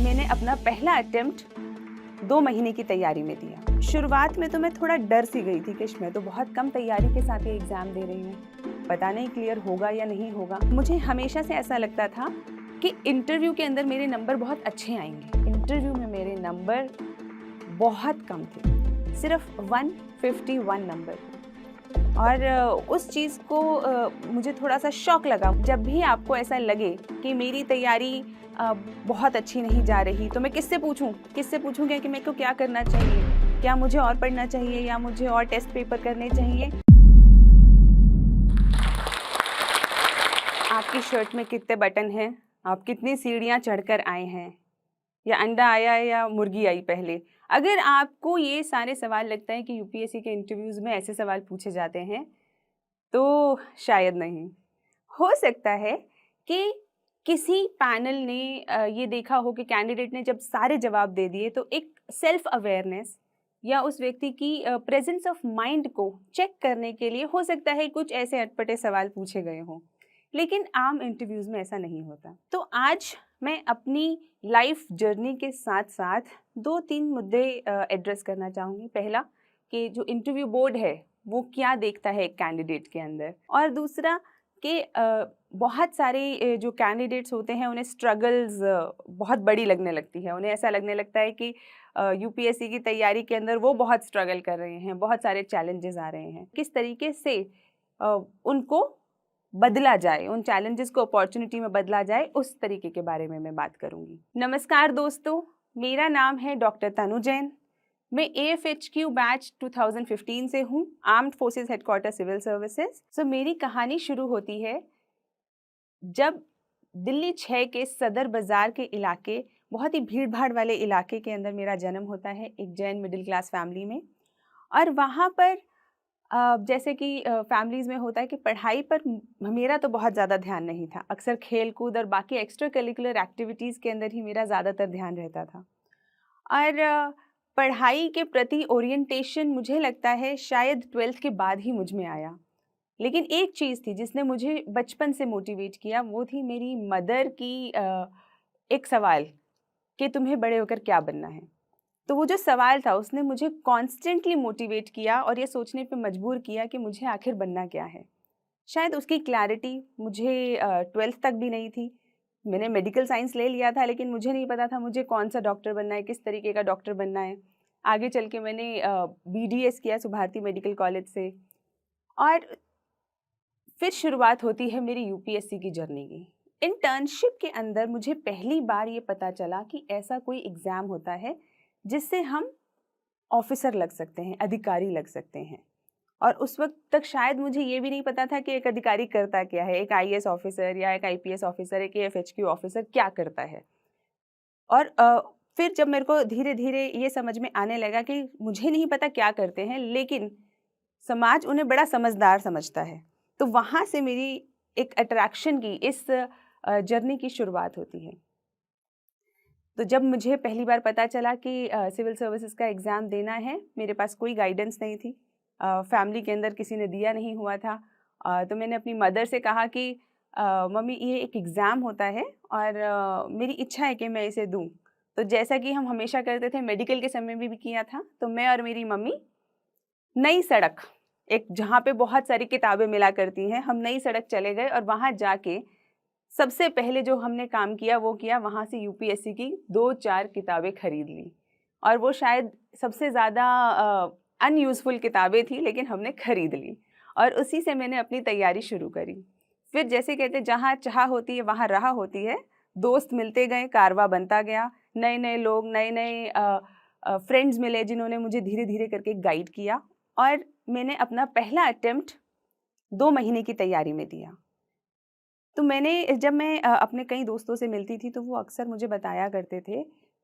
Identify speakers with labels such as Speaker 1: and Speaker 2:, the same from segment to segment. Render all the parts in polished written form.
Speaker 1: मैंने अपना पहला अटेम्प्ट 2 महीने की तैयारी में दिया। शुरुआत में तो मैं थोड़ा डर सी गई थी कि मैं तो बहुत कम तैयारी के साथ ये एग्ज़ाम दे रही हूँ, पता नहीं क्लियर होगा या नहीं होगा। मुझे हमेशा से ऐसा लगता था कि इंटरव्यू के अंदर मेरे नंबर बहुत अच्छे आएंगे। इंटरव्यू में मेरे नंबर बहुत कम थे, सिर्फ 151 नंबर थे। और उस चीज़ को मुझे थोड़ा सा शॉक लगा। जब भी आपको ऐसा लगे कि मेरी तैयारी बहुत अच्छी नहीं जा रही, तो मैं किससे पूछूंगी कि मेरे को क्या करना चाहिए, क्या मुझे और पढ़ना चाहिए या मुझे और टेस्ट पेपर करने चाहिए। आपकी शर्ट में कितने बटन हैं, आप कितनी सीढ़ियाँ चढ़कर आए हैं, या अंडा आया या मुर्गी आई पहले। अगर आपको ये सारे सवाल लगता है कि यूपीएससी के इंटरव्यूज़ में ऐसे सवाल पूछे जाते हैं, तो शायद नहीं। हो सकता है कि किसी पैनल ने ये देखा हो कि कैंडिडेट ने जब सारे जवाब दे दिए तो एक सेल्फ अवेयरनेस या उस व्यक्ति की प्रेजेंस ऑफ माइंड को चेक करने के लिए हो सकता है कुछ ऐसे अटपटे सवाल पूछे गए हों। लेकिन आम इंटरव्यूज़ में ऐसा नहीं होता। तो आज मैं अपनी लाइफ जर्नी के साथ साथ 2-3 मुद्दे एड्रेस करना चाहूँगी। पहला कि जो इंटरव्यू बोर्ड है वो क्या देखता है एक कैंडिडेट के अंदर, और दूसरा कि बहुत सारे जो कैंडिडेट्स होते हैं उन्हें स्ट्रगल्स बहुत बड़ी लगने लगती है। उन्हें ऐसा लगने लगता है कि यूपीएससी की तैयारी के अंदर वो बहुत स्ट्रगल कर रहे हैं, बहुत सारे चैलेंजेस आ रहे हैं। किस तरीके से उनको बदला जाए, उन चैलेंजेस को अपॉर्चुनिटी में बदला जाए, उस तरीके के बारे में मैं बात करूंगी। नमस्कार दोस्तों, मेरा नाम है डॉक्टर तनु जैन। मैं AFHQ बैच 2015 से हूँ, armed forces headquarter civil services. So मेरी कहानी शुरू होती है जब दिल्ली 6 के सदर बाज़ार के इलाके, बहुत ही भीड़ भाड़ वाले इलाके के अंदर मेरा जन्म होता है, एक जैन मिडिल क्लास फैमिली में। और वहाँ पर जैसे कि फैमिलीज़ में होता है कि पढ़ाई पर मेरा तो बहुत ज़्यादा ध्यान नहीं था। अक्सर खेल कूद और बाकी एक्स्ट्रा करिकुलर एक्टिविटीज़ के अंदर ही मेरा ज़्यादातर ध्यान रहता था। और पढ़ाई के प्रति ओरिएंटेशन मुझे लगता है शायद 12th के बाद ही मुझ में आया। लेकिन एक चीज़ थी जिसने मुझे बचपन से मोटिवेट किया, वो थी मेरी मदर की एक सवाल कि तुम्हें बड़े होकर क्या बनना है। तो वो जो सवाल था उसने मुझे कॉन्स्टेंटली मोटिवेट किया और ये सोचने पे मजबूर किया कि मुझे आखिर बनना क्या है। शायद उसकी क्लैरिटी मुझे 12th तक भी नहीं थी। मैंने मेडिकल साइंस ले लिया था, लेकिन मुझे नहीं पता था मुझे कौन सा डॉक्टर बनना है, किस तरीके का डॉक्टर बनना है। आगे चल के मैंने BDS किया सुभारती मेडिकल कॉलेज से, और फिर शुरुआत होती है मेरी यूपीएससी की जर्नी की। इंटर्नशिप के अंदर मुझे पहली बार ये पता चला कि ऐसा कोई एग्ज़ाम होता है जिससे हम ऑफिसर लग सकते हैं, अधिकारी लग सकते हैं। और उस वक्त तक शायद मुझे ये भी नहीं पता था कि एक अधिकारी करता क्या है, एक IAS ऑफिसर या एक IPS ऑफिसर, एक AFHQ ऑफिसर क्या करता है। और फिर जब मेरे को धीरे धीरे ये समझ में आने लगा कि मुझे नहीं पता क्या करते हैं, लेकिन समाज उन्हें बड़ा समझदार समझता है, तो वहाँ से मेरी एक अट्रैक्शन की इस जर्नी की शुरुआत होती है। तो जब मुझे पहली बार पता चला कि सिविल सर्विसेज का एग्ज़ाम देना है, मेरे पास कोई गाइडेंस नहीं थी, फैमिली के अंदर किसी ने दिया नहीं हुआ था। तो मैंने अपनी मदर से कहा कि मम्मी ये एक एग्ज़ाम होता है और मेरी इच्छा है कि मैं इसे दूँ। तो जैसा कि हम हमेशा करते थे, मेडिकल के समय में भी किया था, तो मैं और मेरी मम्मी नई सड़क, एक जहाँ पे बहुत सारी किताबें मिला करती हैं, हम नई सड़क चले गए और वहाँ जाके सबसे पहले जो हमने काम किया वो किया, वहाँ से यूपीएससी की 2-4 किताबें खरीद ली। और वो शायद सबसे ज़्यादा अनयूज़फुल किताबें थी, लेकिन हमने खरीद ली और उसी से मैंने अपनी तैयारी शुरू करी। फिर जैसे कहते जहाँ चाह होती है वहाँ राह होती है, दोस्त मिलते गए, कारवां बनता गया, नए नए लोग, नए नए फ्रेंड्स मिले जिन्होंने मुझे धीरे धीरे करके गाइड किया, और मैंने अपना पहला अटेम्प्ट 2 महीने की तैयारी में दिया। तो जब मैं अपने कई दोस्तों से मिलती थी तो वो अक्सर मुझे बताया करते थे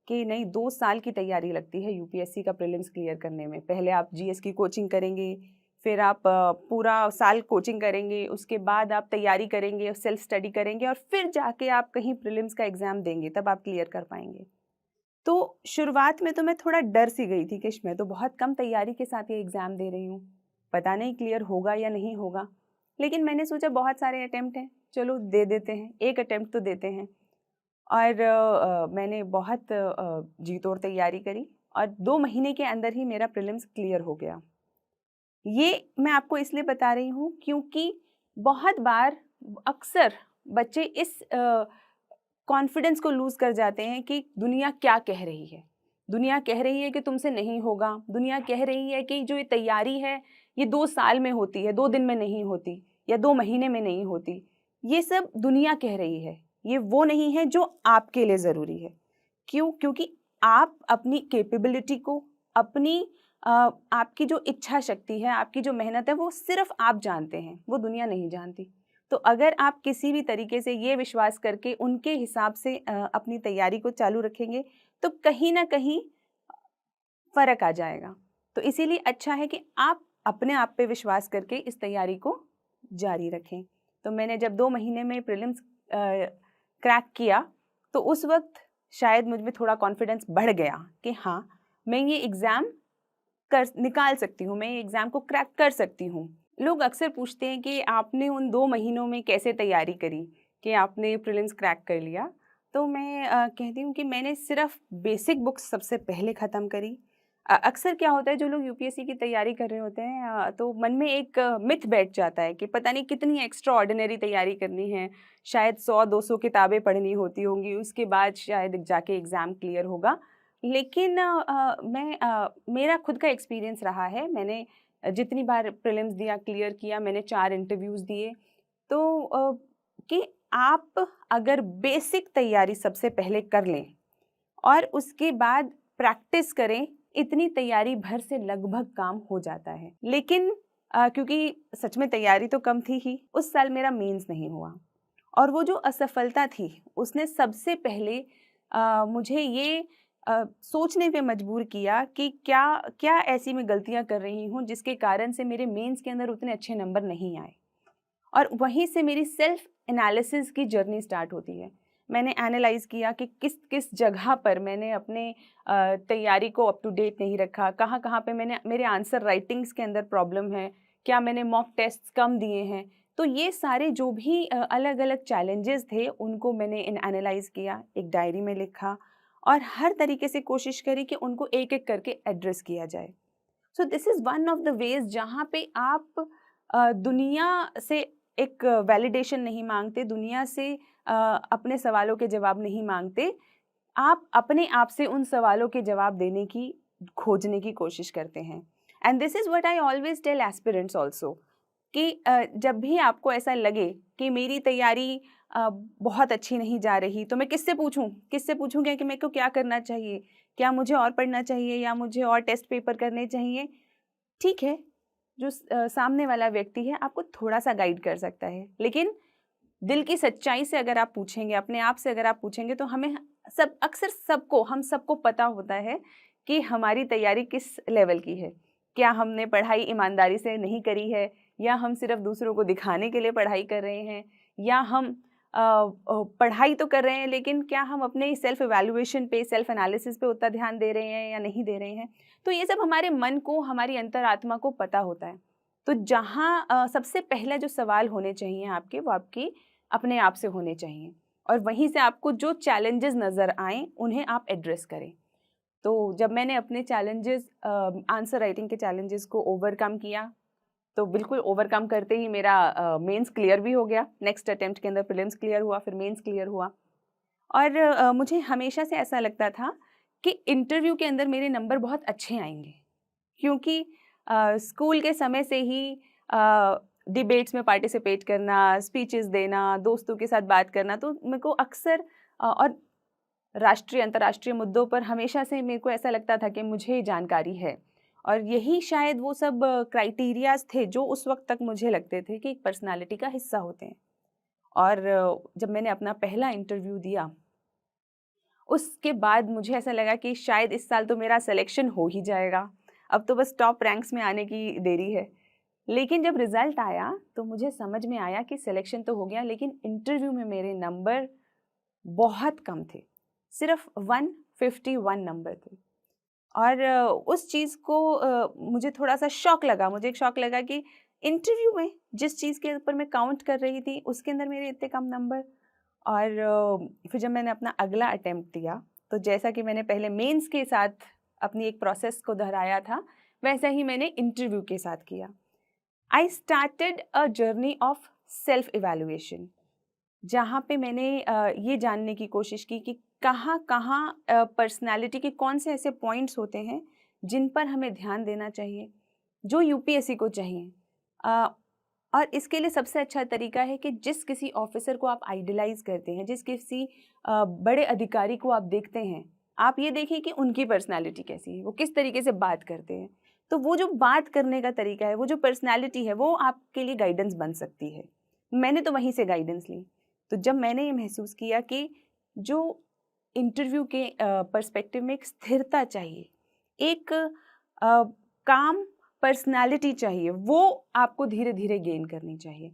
Speaker 1: कि नहीं, 2 साल की तैयारी लगती है यूपीएससी का प्रीलिम्स क्लियर करने में। पहले आप जीएस की कोचिंग करेंगे, फिर आप पूरा साल कोचिंग करेंगे, उसके बाद आप तैयारी करेंगे, सेल्फ स्टडी करेंगे, और फिर जाके आप कहीं प्रीलिम्स का एग्ज़ाम देंगे, तब आप क्लियर कर पाएंगे। तो शुरुआत में तो मैं थोड़ा डर सी गई थी कि मैं तो बहुत कम तैयारी के साथ ये एग्ज़ाम दे रही हूँ, पता नहीं क्लियर होगा या नहीं होगा। लेकिन मैंने सोचा बहुत सारे अटेम्प्ट हैं, चलो दे देते हैं, एक अटेम्प्ट तो देते हैं। और मैंने बहुत जी तोड़ तैयारी करी और 2 महीने के अंदर ही मेरा प्रीलिम्स क्लियर हो गया। ये मैं आपको इसलिए बता रही हूँ क्योंकि बहुत बार अक्सर बच्चे इस कॉन्फिडेंस को लूज़ कर जाते हैं कि दुनिया क्या कह रही है। दुनिया कह रही है कि तुमसे नहीं होगा, दुनिया कह रही है कि जो ये तैयारी है ये 2 साल में होती है, 2 दिन में नहीं होती या 2 महीने में नहीं होती। ये सब दुनिया कह रही है, ये वो नहीं है जो आपके लिए ज़रूरी है। क्यों? क्योंकि आप अपनी कैपेबिलिटी को, अपनी आपकी जो इच्छा शक्ति है, आपकी जो मेहनत है, वो सिर्फ़ आप जानते हैं, वो दुनिया नहीं जानती। तो अगर आप किसी भी तरीके से ये विश्वास करके उनके हिसाब से अपनी तैयारी को चालू रखेंगे, तो कहीं न कहीं फ़र्क आ जाएगा। तो इसीलिए अच्छा है कि आप अपने आप पे विश्वास करके इस तैयारी को जारी रखें। तो मैंने जब 2 महीने में प्रीलिम्स क्रैक किया, तो उस वक़्त शायद मुझ में थोड़ा कॉन्फिडेंस बढ़ गया कि हाँ, मैं ये एग्ज़ाम निकाल सकती हूँ, मैं ये एग्ज़ाम को क्रैक कर सकती हूँ। लोग अक्सर पूछते हैं कि आपने उन 2 महीनों में कैसे तैयारी करी कि आपने प्रीलिम्स क्रैक कर लिया? तो मैं कहती हूँ कि मैंने सिर्फ़ बेसिक बुक्स सबसे पहले ख़त्म करी। अक्सर क्या होता है, जो लोग यूपीएससी की तैयारी कर रहे होते हैं तो मन में एक मिथ बैठ जाता है कि पता नहीं कितनी एक्स्ट्रा ऑर्डिनरी तैयारी करनी है, शायद 100-200 किताबें पढ़नी होती होंगी, उसके बाद शायद जाके एग्ज़ाम क्लियर होगा। लेकिन मेरा खुद का एक्सपीरियंस रहा है, मैंने जितनी बार प्रीलिम्स दिया, क्लियर किया, मैंने 4 इंटरव्यूज़ दिए, तो कि आप अगर बेसिक तैयारी सबसे पहले कर लें और उसके बाद प्रैक्टिस करें, इतनी तैयारी भर से लगभग काम हो जाता है। लेकिन क्योंकि सच में तैयारी तो कम थी ही, उस साल मेरा मेंस नहीं हुआ और वो जो असफलता थी, उसने सबसे पहले मुझे ये सोचने पे मजबूर किया कि क्या ऐसी मैं गलतियाँ कर रही हूँ जिसके कारण से मेरे मेंस के अंदर उतने अच्छे नंबर नहीं आए। और वहीं से मेरी सेल्फ एनालिसिस की जर्नी स्टार्ट होती है। मैंने एनालाइज़ किया कि किस-किस जगह पर मैंने अपने तैयारी को अप टू डेट नहीं रखा, कहाँ-कहाँ पे मैंने मेरे आंसर राइटिंग्स के अंदर प्रॉब्लम है, क्या मैंने मॉक टेस्ट्स कम दिए हैं। तो ये सारे जो भी अलग-अलग चैलेंजेस थे, उनको मैंने एनालाइज़ किया, एक डायरी में लिखा और हर तरीके से कोशिश करी कि उनको एक-एक करके एड्रेस किया जाए। So this is one of the ways जहाँ पे आप दुनिया से एक वैलिडेशन नहीं माँगते, दुनिया से अपने सवालों के जवाब नहीं माँगते, आप अपने आप से उन सवालों के जवाब देने की, खोजने की कोशिश करते हैं। And this is what I always tell aspirants also कि जब भी आपको ऐसा लगे कि मेरी तैयारी बहुत अच्छी नहीं जा रही, तो मैं किससे पूछूँ? किससे पूछूँ कि मेरे को क्या करना चाहिए? क्या मुझे और पढ़ना चाहिए या मुझे और टेस्ट पेपर करने चाहिए? ठीक है, जो सामने वाला व्यक्ति है आपको थोड़ा-सा गाइड कर सकता है, लेकिन दिल की सच्चाई से अगर आप पूछेंगे, अपने आप से अगर आप पूछेंगे तो हमें हम सबको पता होता है कि हमारी तैयारी किस लेवल की है। क्या हमने पढ़ाई ईमानदारी से नहीं करी है या हम सिर्फ़ दूसरों को दिखाने के लिए पढ़ाई कर रहे हैं या हम पढ़ाई तो कर रहे हैं लेकिन क्या हम अपने सेल्फ इवैल्यूएशन पे, सेल्फ एनालिसिस पे उतना ध्यान दे रहे हैं या नहीं दे रहे हैं। तो ये सब हमारे मन को, हमारी अंतरात्मा को पता होता है। तो जहाँ सबसे पहला जो सवाल होने चाहिए आपके, वो आपकी अपने आप से होने चाहिए और वहीं से आपको जो चैलेंजेस नज़र आएँ, उन्हें आप एड्रेस करें। तो जब मैंने अपने चैलेंजेस आंसर राइटिंग के चैलेंजेस को ओवरकम किया, तो बिल्कुल ओवरकम करते ही मेरा मेंस क्लियर भी हो गया। नेक्स्ट अटेम्प्ट के अंदर प्रीलिम्स क्लियर हुआ, फिर मेंस क्लियर हुआ और मुझे हमेशा से ऐसा लगता था कि इंटरव्यू के अंदर मेरे नंबर बहुत अच्छे आएँगे क्योंकि स्कूल के समय से ही डिबेट्स में पार्टिसिपेट करना, स्पीचेस देना, दोस्तों के साथ बात करना, तो मेरे को अक्सर और राष्ट्रीय, अंतर्राष्ट्रीय मुद्दों पर हमेशा से मेरे को ऐसा लगता था कि मुझे जानकारी है और यही शायद वो सब क्राइटेरियाज़ थे जो उस वक़्त तक मुझे लगते थे कि एक पर्सनैलिटी का हिस्सा होते हैं। और जब मैंने अपना पहला इंटरव्यू दिया, उसके बाद मुझे ऐसा लगा कि शायद इस साल तो मेरा सिलेक्शन हो ही जाएगा। अब तो बस टॉप रैंक्स में आने की देरी है। लेकिन जब रिज़ल्ट आया, तो मुझे समझ में आया कि सिलेक्शन तो हो गया लेकिन इंटरव्यू में मेरे नंबर बहुत कम थे। सिर्फ़ 151 नंबर थे और उस चीज़ को मुझे थोड़ा-सा शॉक लगा। मुझे एक शॉक लगा कि इंटरव्यू में जिस चीज़ के ऊपर मैं काउंट कर रही थी, उसके अंदर मेरे इतने कम नंबर और फिर जब मैंने अपना अगला अटेम्प्ट दिया, तो जैसा कि मैंने पहले मेंस के साथ अपनी एक प्रोसेस को दोहराया था, वैसा ही मैंने इंटरव्यू के साथ किया। I started a journey of self evaluation, जहाँ पे मैंने ये जानने की कोशिश की कि कहाँ कहाँ पर्सनालिटी के कौन से ऐसे पॉइंट्स होते हैं जिन पर हमें ध्यान देना चाहिए, जो यूपीएससी को चाहिए। और इसके लिए सबसे अच्छा तरीका है कि जिस किसी ऑफिसर को आप आइडलाइज करते हैं, जिस किसी बड़े अधिकारी को आप देखते हैं, आप ये देखिए कि उनकी पर्सनालिटी कैसी है, वो किस तरीके से बात करते हैं। तो वो जो बात करने का तरीका है, वो जो पर्सनालिटी है, वो आपके लिए गाइडेंस बन सकती है। मैंने तो वहीं से गाइडेंस ली। तो जब मैंने ये महसूस किया कि जो इंटरव्यू के पर्सपेक्टिव में एक स्थिरता चाहिए, एक काम पर्सनालिटी चाहिए, वो आपको धीरे धीरे गेन करनी चाहिए।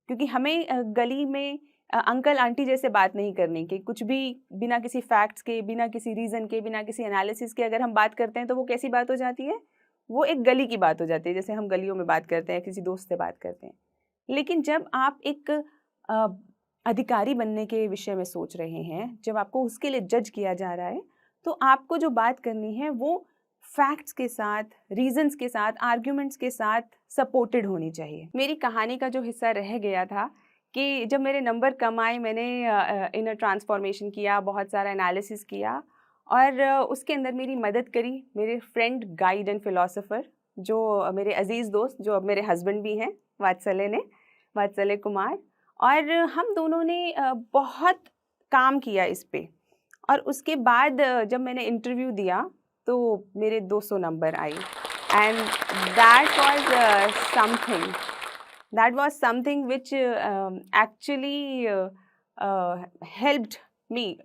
Speaker 1: क्योंकि हमें गली में अंकल आंटी जैसे बात नहीं करनी कि कुछ भी बिना किसी फैक्ट्स के, बिना किसी रीज़न के, बिना किसी एनालिसिस के अगर हम बात करते हैं तो वो कैसी बात हो जाती है, वो एक गली की बात हो जाती है, जैसे हम गलियों में बात करते हैं, किसी दोस्त से बात करते हैं। लेकिन जब आप एक अधिकारी बनने के विषय में सोच रहे हैं, जब आपको उसके लिए जज किया जा रहा है, तो आपको जो बात करनी है वो फैक्ट्स के साथ, रीजंस के साथ, आर्ग्यूमेंट्स के साथ सपोर्टेड होनी चाहिए। मेरी कहानी का जो हिस्सा रह गया था कि जब मेरे नंबर कम आए, मैंने इनर ट्रांसफॉर्मेशन किया, बहुत सारा एनालिसिस किया और उसके अंदर मेरी मदद करी मेरे फ्रेंड, गाइड एंड फिलोसोफर, जो मेरे अजीज़ दोस्त, जो अब मेरे हस्बैंड भी हैं, वात्सल्य कुमार। और हम दोनों ने बहुत काम किया इस पे। और उसके बाद जब मैंने इंटरव्यू दिया तो मेरे 200 नंबर आए and that was something which actually helped me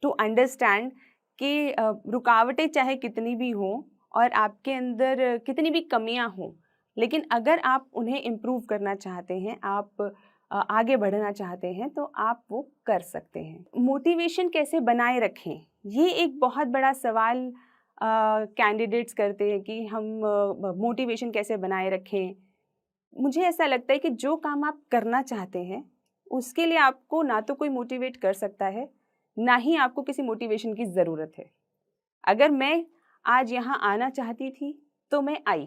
Speaker 1: to understand कि रुकावटें चाहे कितनी भी हों और आपके अंदर कितनी भी कमियां हों, लेकिन अगर आप उन्हें इम्प्रूव करना चाहते हैं, आप आगे बढ़ना चाहते हैं, तो आप वो कर सकते हैं। मोटिवेशन कैसे बनाए रखें, ये एक बहुत बड़ा सवाल कैंडिडेट्स करते हैं कि हम मोटिवेशन कैसे बनाए रखें। मुझे ऐसा लगता है कि जो काम आप करना चाहते हैं उसके लिए आपको ना तो कोई मोटिवेट कर सकता है, ना ही आपको किसी मोटिवेशन की ज़रूरत है। अगर मैं आज यहाँ आना चाहती थी तो मैं आई,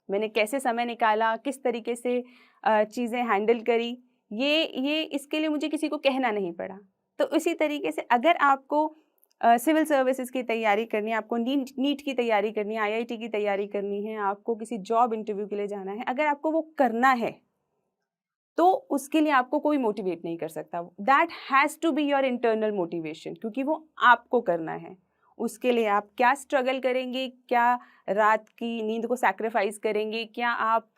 Speaker 1: मैंने कैसे समय निकाला, किस तरीके से चीज़ें हैंडल करी, ये इसके लिए मुझे किसी को कहना नहीं पड़ा। तो इसी तरीके से अगर आपको सिविल सर्विसेज की तैयारी करनी है, आपको नीट की तैयारी करनी है, आईआईटी की तैयारी करनी है, आपको किसी जॉब इंटरव्यू के लिए जाना है, अगर आपको वो करना है तो उसके लिए आपको कोई मोटिवेट नहीं कर सकता। That has to be your internal motivation, क्योंकि वो आपको करना है। उसके लिए आप क्या स्ट्रगल करेंगे, क्या रात की नींद को सैक्रिफाइस करेंगे, क्या आप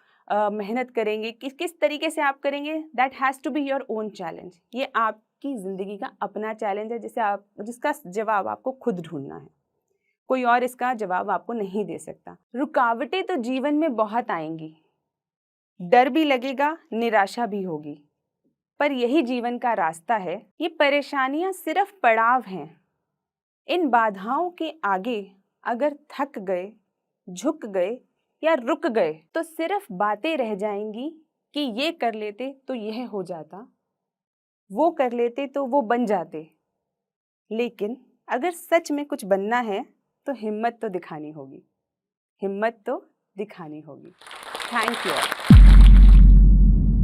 Speaker 1: मेहनत करेंगे, किस तरीके से आप करेंगे, that has to be your own challenge. ये आपकी ज़िंदगी का अपना चैलेंज है, जिसका जवाब आपको खुद ढूंढना है। कोई और इसका जवाब आपको नहीं दे सकता। रुकावटें तो जीवन में बहुत आएंगी, डर भी लगेगा, निराशा भी होगी, पर यही जीवन का रास्ता है। ये परेशानियां सिर्फ पड़ाव हैं। इन बाधाओं के आगे अगर थक गए, झुक गए या रुक गए तो सिर्फ बातें रह जाएंगी कि ये कर लेते तो यह हो जाता, वो कर लेते तो वो बन जाते। लेकिन अगर सच में कुछ बनना है तो हिम्मत तो दिखानी होगी। Thank you.